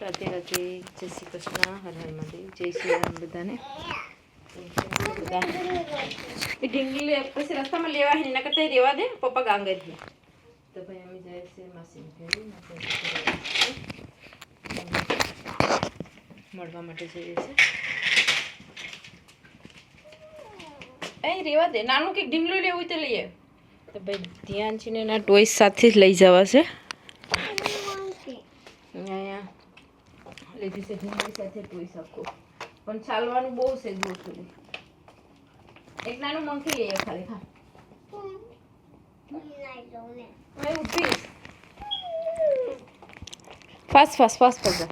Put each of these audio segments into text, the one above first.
રાધે રાધે, જય શ્રી કૃષ્ણ, હર હર મહાદેવ, જય શ્રી રામ બધાને. એ ઢીંગલી પછી રસ્તામાં લેવા હે એના કરતા રેવા દે પપ્પા ગાંગર છે. તો ભાઈ અમે જાય છે માસી મળવા માટે જઈએ છે. અહીં રેવા દે, નાનું કંઈક ઢીંગલું લેવું તો લઈએ. તો ભાઈ ધ્યાન છે ને એના ટોયસ સાથે જ લઈ જવા છે. અહીંયા લીધી છે ઢીંગલી સાથે ટોયસ આખો, પણ ચાલવાનું બહુ છે દૂર સુધી. એક નાનું મંકી લઈએ ખાલી. ખા ફાસ્ટ ફાસ્ટ ફાસ્ટ કરજો.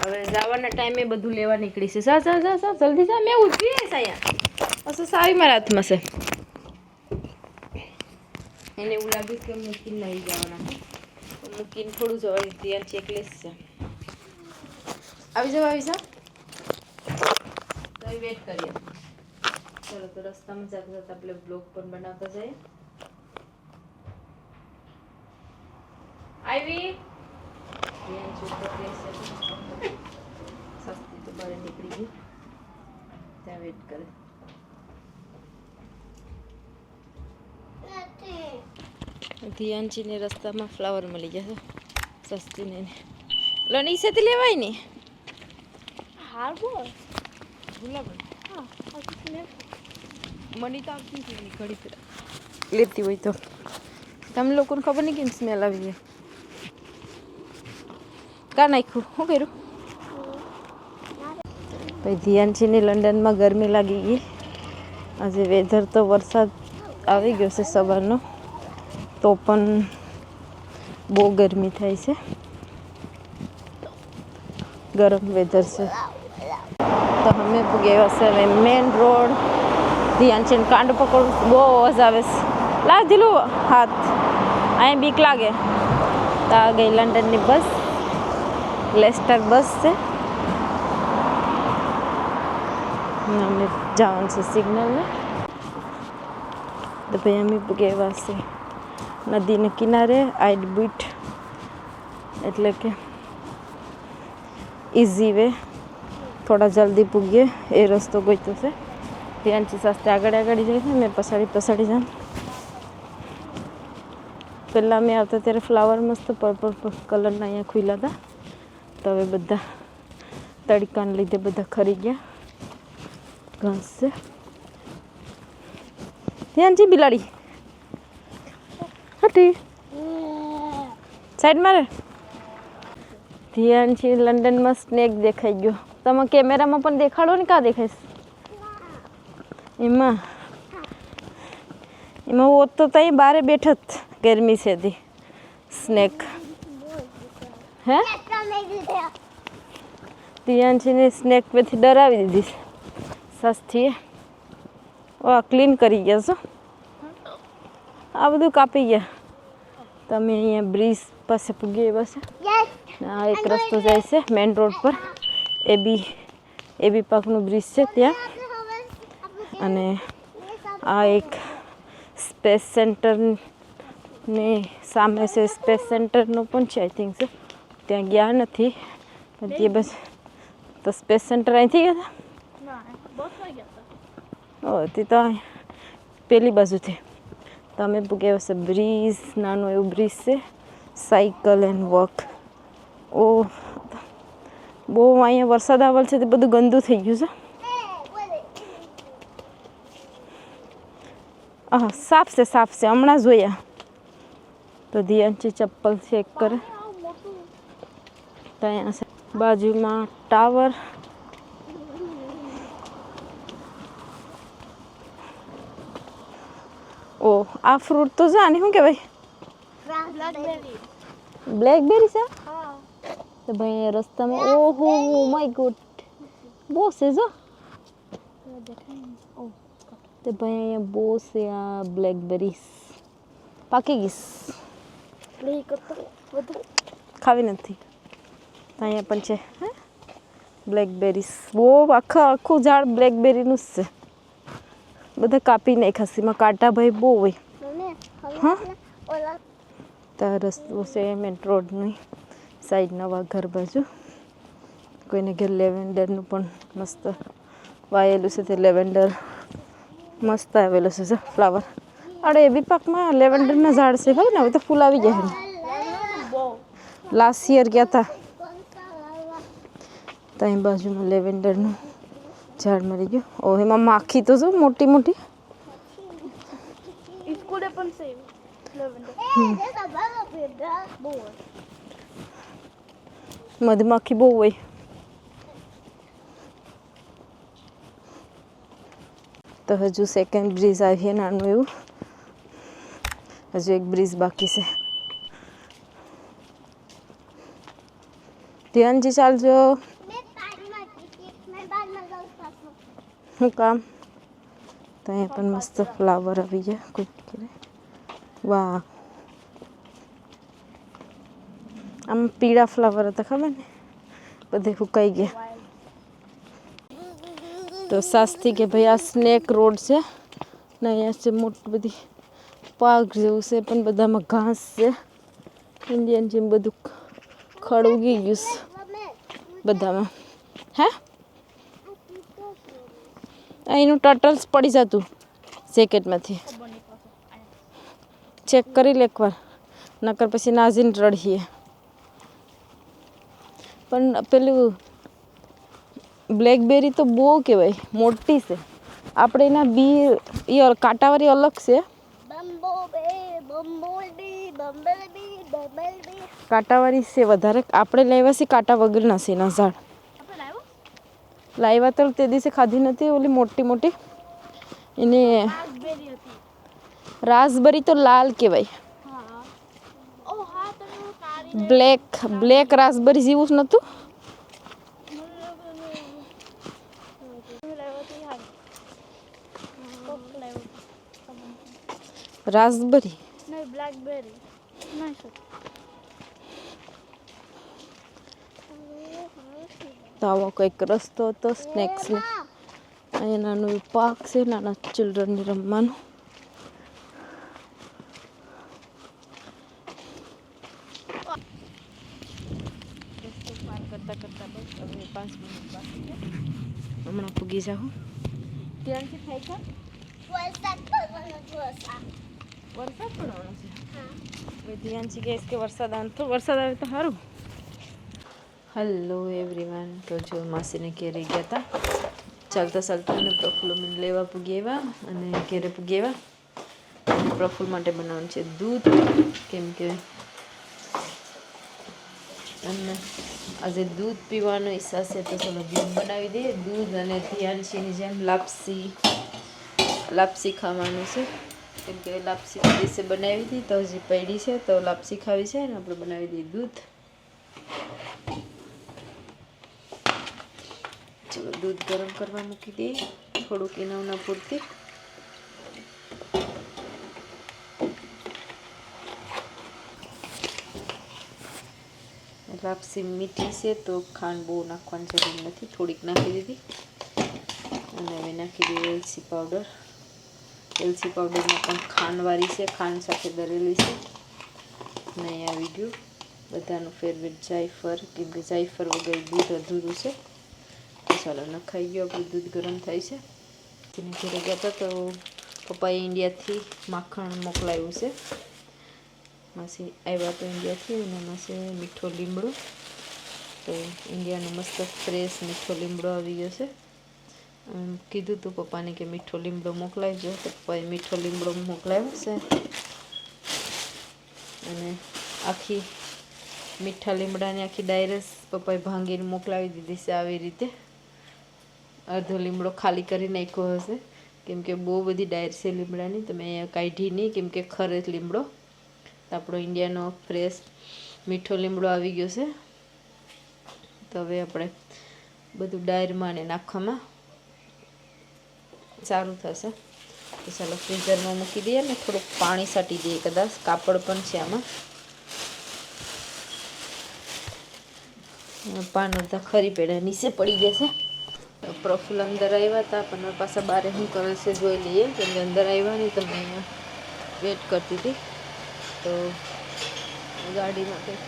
હવે જવાના ટાઈમે બધું લેવા નીકળી છે. સા સા સા સા જલ્દી જા, મેં ઉઠી જઈશ અહીંયા. બસ સારી મારા હાથમાં છે. એને એવું લાગ્યું કે મૂકીને લઈ જવાના, મૂકીને થોડું જવા ત્યાં ચેકલેસ છે. આવી જાઓ આવી જાઓ, તો વેટ કરીએ. ચલો તો રસ્તામાં જતા જતા આપણે બ્લોગ પણ બનાવતા જઈએ. આવી સસ્તી તો બહાર નીકળી ગઈ, ત્યાં વેટ કરે. ધ્યાનજીને રસ્તામાં ફ્લાવર મળી ગયા છે સસ્તી ને લો નીચેથી લેવાય ને. હા બોલ ગુલાબ. હા મની તો આવતી નથી ઘડી પર લેતી હોય તો. તમે લોકોને ખબર નહીં કેમ સ્મેલ આવી જાય. કા નાખ્યું શું કર્યું ભાઈ? ધ્યાનજીને લંડનમાં ગરમી લાગી ગઈ. આજે વેધર તો વરસાદ આવી ગયો છે સવારનો, તો પણ બહુ ગરમી થાય છે. ગરમ વેધર છે. તો અમે ગયા છે હવે મેન રોડ. ધ્યાન છે કાંડ પકડવું બહુ અવાજ આવે છે. લાવ દીલું હાથ, અહીં બીક લાગે. તો આ ગઈ લંડનની બસ, લેસ્ટર બસ છે. અમે જવાનું છે સિગ્નલને. તો ભાઈ અમે ગયા છે નદીને કિનારે. આઈડ બીટ એટલે કે ઇઝી વે, થોડા જલ્દી પૂગીએ એ રસ્તો ગોઈતો છે. ધ્યાનથી સાસ્તે આગળ આગળ જાય છે, મેં પછાડી જાઉં. પહેલાં મેં આવતા ત્યારે ફ્લાવર મસ્ત પર્પલ કલરના અહીંયા ખુલ્લા હતા. તો હવે બધા તડકાને લીધે બધા ખરી ગયા. ઘાસ છે. ધ્યાનથી બિલાડી હટી સાઈડ મારે. ધ્યાન છે લંડનમાં સ્નેક દેખાઈ ગયો. તમે કેમેરામાં પણ દેખાડો ને, કાં દેખાઈશ એમાં હોત તો ત્યાં બારે બેઠત. ગરમી છે તી સ્નેક હે ધ્યાન છે ને સ્નેક પેથી ડરાવી દીધી સસ્તી. ક્લીન કરી ગયા છો, આ બધું કાપી ગયા. તમે અહીંયા બ્રિજ પાસે પૂગી બસ. આ એક રસ્તો જાય છે મેઇન રોડ પર, એબી પાકનું બ્રિજ છે ત્યાં. અને આ એક સ્પેસ સેન્ટરની સામે છે. સ્પેસ સેન્ટરનું પણ છે આઈ થિંક છે. ત્યાં ગયા નથી પણ તે બસ. તો સ્પેસ સેન્ટર અહીંથી ગયા હતા તે તો પેલી બાજુથી. તમે પૂગ્યા હશે બ્રિજ, નાનું એવું બ્રિજ છે. Cycle and walk. ઓ બહુ અહીંયા વરસાદ આવેલ છે તે બધું ગંદુ થઈ ગયું છે. હા સાફ છે હમણાં જોયા. તો ધ્યાનથી ચપ્પલ ચેક કરે. તો અહીંયા છે બાજુમાં ટાવર. ઓ આ ફ્રૂટ તો જાણે શું કહેવાય? બ્લેકબેરી છે. તો ભાઈ રસ્તામાં ઓહો માય ગોડ બહુ છે જો. તો ભાઈ અહીંયા બહુ છે આ બ્લેકબેરીસ. પાકી ગઈશ, ખાવી નથી. અહીંયા પણ છે બ્લેકબેરીસ. બહુ આખું ઝાડ બ્લેકબેરીનું જ છે. બધા કાપી નાખ્યા છે. એમાં કાંટા ભાઈ બહુ હોય. હા તો રસ્તો છે મેન રોડની સાઈડ નવા ઘર બાજુ. કોઈને ઘેર લેવેન્ડરનું પણ મસ્ત વાયેલું છે, તે લેવેન્ડર મસ્ત આવેલું છે ફ્લાવર. અરે એ બી પાકમાં લેવેન્ડરના ઝાડ છે, ખબર ને? હવે તો ફૂલ આવી ગયા. લાસ્ટ યર ગયા હતા ત્યાં બાજુમાં લેવેન્ડરનું ઝાડ મરી ગયું. ઓ એમાં માખી તો જો મોટી મોટી. મધમાખી બહુ હોય. તો હજુ સેકન્ડ બ્રિજ આવીએ નાનું એવું. હજુ એક બ્રિજ બાકી છે. ધ્યાનથી ચાલજો. શું કામ? તો અહીંયા પણ મસ્ત ફ્લાવર આવી ગયા. ખૂબ વાહ, આમ પીળા ફ્લાવર હતા, ખબર ને? બધે સુકાઈ ગયા. તો સાસ્તી કે ભાઈ આ સ્નેક રોડ છે ને અહીંયા છે મોટી બધી પાર્ક જેવું છે, પણ બધામાં ઘાસ છે. ઇન્ડિયન જેમ બધું ખડ ઉગી ગયું છે બધામાં. હે અહીંનું ટર્ટલ્સ પડી જતું જેકેટમાંથી. ચેક કરી લે એકવાર, નકર પછી નાઝીને રડીએ. પણ પેલું બ્લેકબેરી તો બહુ કહેવાય, મોટી છે. આપણે એના બી એ કાંટાવાળી અલગ છે. કાંટાવાળી છે વધારે. આપણે લાવ્યા છે કાંટા વગરના છે એના ઝાડ. લાવ્યા તો તે દિવસે ખાધી નથી, ઓલી મોટી મોટી. એને રાસબરી તો લાલ કહેવાય. બ્લેક રાસબરી જેવું જ નહોતું. રાસબરી તો આવો કંઈક રસ્તો હતો સ્નેક્સનો. અહીંયા નાનું પાર્ક છે, નાના ચિલ્ડ્રનને રમવાનું. કરતા કરતા બસ હવે 5 મિનિટ બાકી છે. હમણાં પૂગી જાઉં. ત્યાંથી થાય છે વરસાદ પડવાનો છે. હવે ધ્યાનથી કહીશ કે વરસાદ આવે તો વરસાદ આવે તો સારું. Hello everyone. તો જો માસીને ઘેરે ગયા હતા ચાલતા ચાલતા, અને પ્રફુલ્લ લેવા પૂગી આવ્યા અને ઘેરે પૂગી આવ્યા. પ્રફુલ્લ માટે બનાવવાનું છે દૂધ, કેમ કે અને આજે દૂધ પીવાનો ઈચ્છા છે, તો ચલો દૂધ બનાવી દઈએ. દૂધ અને ધ્યાનશીની જેમ લાપસી ખાવાનું છે, કેમ કે લાપસી દિવસે બનાવી હતી તો હજી પડી છે, તો લાપસી ખાવી છે ને આપણે બનાવી દઈએ દૂધ. ચલો દૂધ ગરમ કરવા મૂકી દઈએ, થોડુંક એના પૂરતી. લાપસી મીઠી છે તો ખાંડ બહુ નાખવાની જરૂર નથી, થોડીક નાખી દીધી. અને હવે નાખી દઈએ એલચી પાવડર. એલચી પાવડરમાં પણ ખાંડવાળી છે, ખાંડ સાથે દરેલી છે. અને અહીં આવી ગયું બધાનું ફેવરેટ જાયફળ, કેમ કે જાયફળ વગર દૂધ અધૂરું છે. તો ચાલો નખાઈ ગયો, આપણું દૂધ ગરમ થાય છે. તેને ઘરે ગયા હતા તો પપ્પાએ ઇન્ડિયાથી માખણ મોકલાવ્યું છે. માસી આવ્યા તો ઇન્ડિયાથી, અને માસે મીઠો લીમડો. તો ઇન્ડિયાનો મસ્ત ફ્રેશ મીઠો લીમડો આવી ગયો છે. કીધું તું પપ્પાને કે મીઠો લીમડો મોકલાવજો, તો પપ્પાએ મીઠો લીમડો મોકલાવ્યો છે. અને આખી મીઠા લીમડાની આખી ડાયરેસ પપ્પાએ ભાંગીને મોકલાવી દીધી છે. આવી રીતે અડધો લીમડો ખાલી કરી નાખ્યો હશે, કેમ કે બહુ બધી ડાયર છે લીમડાની. તો મેં અહીંયા કાઢી નહીં, કેમ કે ખરે લીમડો. આપણો ઇન્ડિયાનો ફ્રેશ મીઠો લીમડો આવી ગયો છે. તો હવે આપણે બધું ડાયરમાં અને નાખવામાં સારું થશે. તો ચાલો ફ્રીઝરમાં મૂકી દઈએ ને થોડુંક પાણી છાંટી દઈએ, કદાચ કાપડ પણ છે આમાં. પાન અડધા ખરી પેડા નીચે પડી ગયા છે. પ્રફુલ્લ અંદર આવ્યા હતા, પણ પાછા બારે શું કરે છે જોઈ લઈએ, કેમ કે અંદર આવ્યા નહીં તો મેં અહીંયા વેટ કરતી હતી. તો ગાડીમાં કંઈક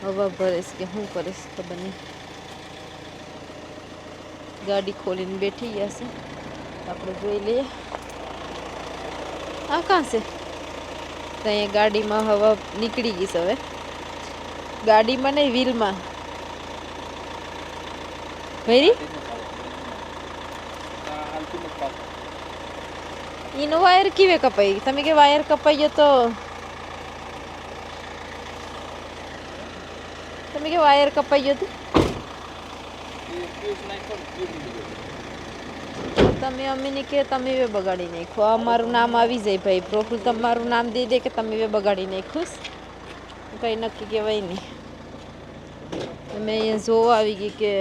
હવા ભરેશ કે શું કરીશ ખબર નહીં. ગાડી ખોલીને બેઠી ગયા છે. આપણે જોઈ લઈએ. આ કાં છે? તો અહીંયા ગાડીમાં હવા નીકળી ગઈ છે હવે. ગાડીમાં નહીં, વ્હીલમાં ભરી એનો વાયર કેવે કપાઈ? તમે કે વાયર કપાઈ ગયો તો તમે કે વાયર કપાઈ ગયો તો તમે અમે ને કે તમે વે બગાડી નાખો. અમારું નામ આવી જાય ભાઈ. પ્રોફિલ તમારું નામ દે દે કે તમે વે બગાડી નાખ્યું. કંઈ નક્કી કહેવાય નહીં. અમે અહીંયા જોવા આવી ગઈ કે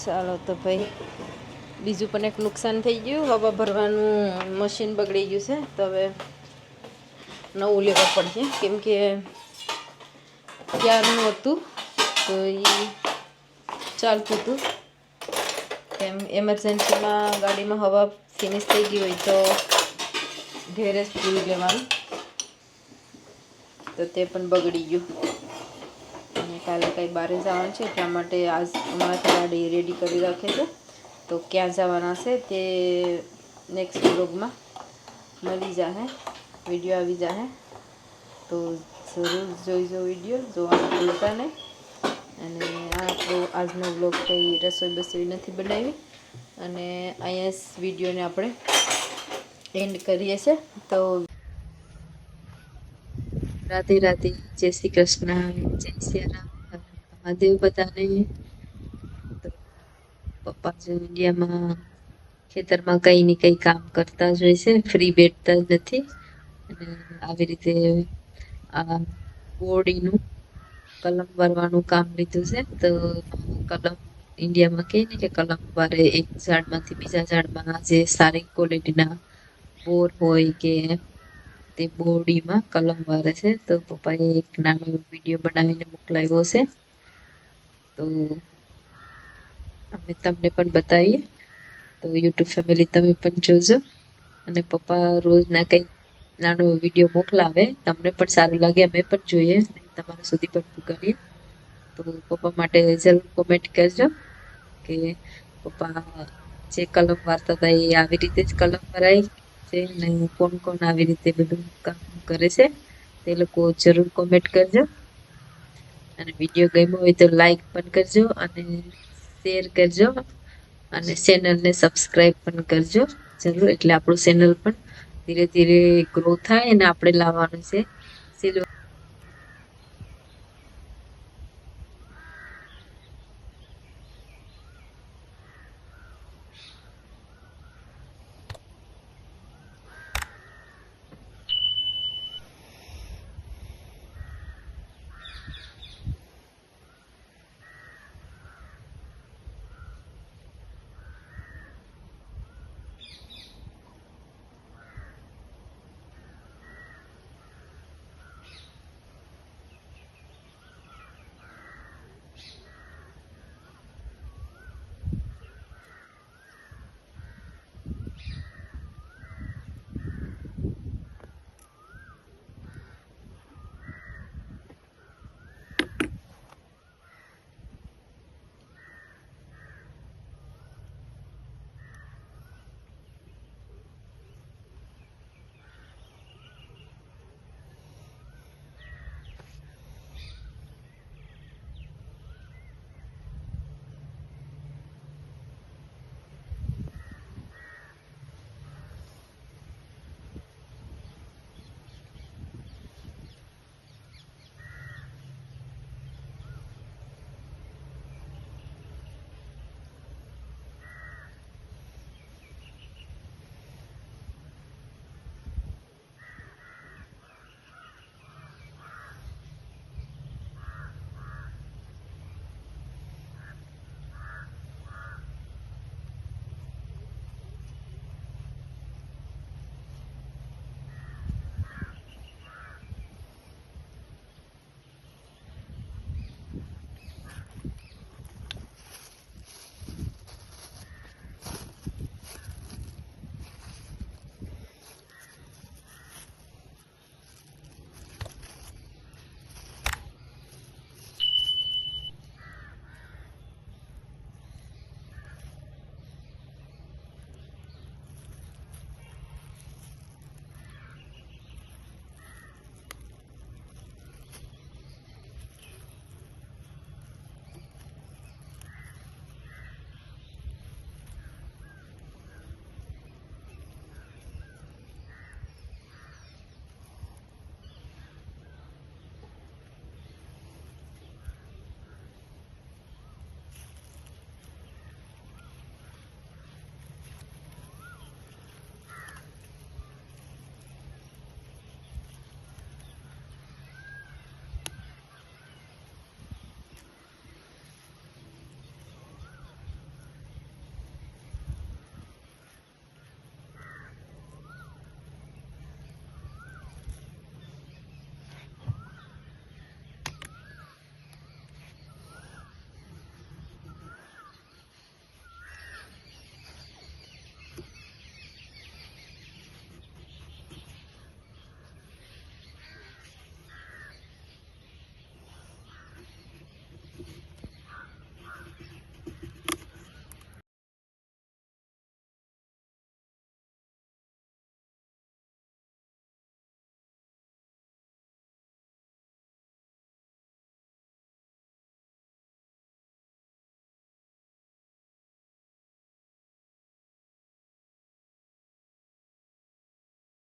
ચાલો તો ભાઈ બીજું પણ એક નુકસાન થઈ ગયું. હવા ભરવાનું મશીન બગડી ગયું છે. તો હવે નવું લેવા પડશે, કેમ કે ક્યારનું હતું તો એ ચાલતું હતું. એમ એમરજન્સીમાં ગાડીમાં હવા ફિનિશ થઈ ગઈ હોય તો ગેરેજ પૂરી લેવાનું, તો તે પણ બગડી ગયું. અને કાલે કંઈ બહાર જવાનું છે એટલા માટે આજ હમણાંથી ગાડી રેડી કરી રાખે છે. તો ક્યાં જવાના છે તે નેક્સ્ટ બ્લોગમાં મળી જશે, વિડીયો આવી જશે. તો જરૂર જોઈજો વિડીયો, જોવાનું ભૂલતા નહીં. અને આ આપણો આજનો બ્લોગ કંઈ રસોઈ બસોઈ નથી બનાવી, અને અહીંયા વિડીયોને આપણે એન્ડ કરીએ છીએ. તો રાધે રાધે, જય શ્રી કૃષ્ણ, જય શ્રી રામ, મહાદેવ બધાને. તો પપ્પા જો ઇન્ડિયામાં ખેતરમાં કંઈ ને કંઈ કામ કરતા જ હોય છે, ફ્રી બેઠતા જ નથી. અને આવી રીતે આ બોડીનું કલમ વારવાનું કામ લીધું છે. તો કલમ ઇન્ડિયામાં કહે ને કે કલમ વારે એક ઝાડમાંથી બીજા ઝાડમાં જે સારી ક્વોલિટીના બોર હોય કે તે બોડીમાં કલમ વારે છે. તો પપ્પાએ એક નાનો વિડીયો બનાવીને મોકલાવ્યો છે. તો અમે તમને પણ બતાવીએ. તો યુટ્યુબ ફેમિલી તમે પણ જોજો. અને પપ્પા રોજના કંઈક નાનો વિડીયો મોકલાવે, તમને પણ સારું લાગે, અમે પણ જોઈએ, તમારા સુધી પણ મોકલીએ. તો પપ્પા માટે જરૂર કોમેન્ટ કરજો કે પપ્પા જે કલમ વારતા હતા એ આવી રીતે જ કલમ ભરાય છે, અને કોણ કોણ આવી રીતે બધું કામ કરે છે તે લોકો જરૂર કોમેન્ટ કરજો. અને વિડીયો ગમ્યો હોય તો લાઈક પણ કરજો અને શેર કરજો, અને ચેનલને સબસ્ક્રાઈબ પણ કરજો જરૂર, એટલે આપણું ચેનલ પણ ધીરે ધીરે ગ્રો થાય અને આપણે લાવવાનું છે સિલ્વર